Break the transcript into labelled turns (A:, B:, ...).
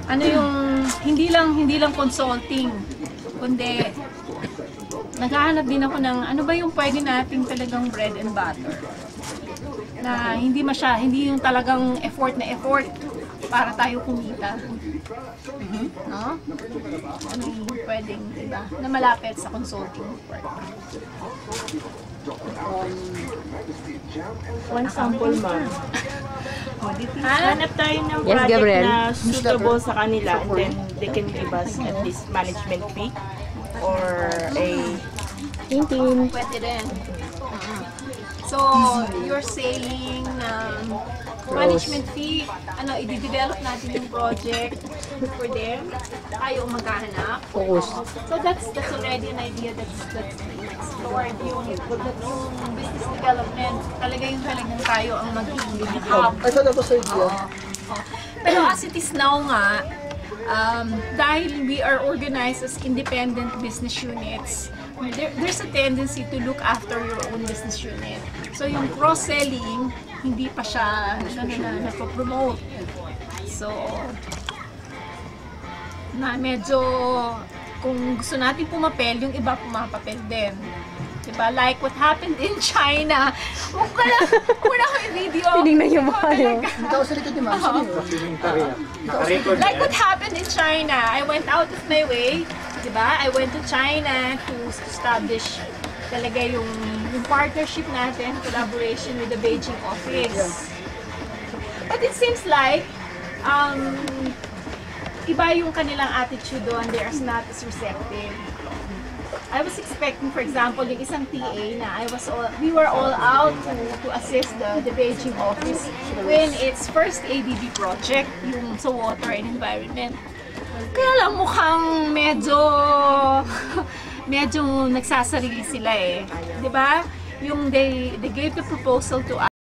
A: ano yung hindi lang consulting, kundi naghahanap din ako ng ano ba yung pwede nating talagang bread and butter. Na hindi yung talagang effort para tayo kumita. No? Ano yung pwedeng, diba? Na malapit sa consulting work.
B: One sample, ma'am. Hanap tayo ng
C: Yes,
B: project
C: Gabriel.
B: na suitable sa kanila and then they can give us at least management fee or a
C: Tintin.
A: Pwede rin. So, you're saying management fee, i-develop natin yung project for them, tayo maghahanap.
C: Focus.
A: So that's already an idea that's being explored. Yung business development, talagang tayo ang mag-lead up.
D: Ay, saan ako sa idea?
A: Pero as it is now nga, dahil we are organized as independent business units, there's a tendency to look after your own business unit. So yung cross-selling, hindi pa siya napopromote. So, medyo kung gusto natin pumapel, yung iba pumapapel din. Diba? Like what happened in China. Wala ko yung video.
C: Tinignan yung mukha niyo.
D: Ikaw sa likod ni Ma'am.
A: Like what happened in China. I went out of my way. Diba? I went to China to establish talaga yung partnership natin, collaboration with the Beijing office. But it seems like iba yung kanilang attitude doon. They are not as receptive. I was expecting, for example, yung isang TA na we were all out to assist the Beijing office when its first ADB project, yung sa water and environment. Kaya lang mukhang medyo nagsasarili sila eh. 'Di ba? Yung they gave the proposal to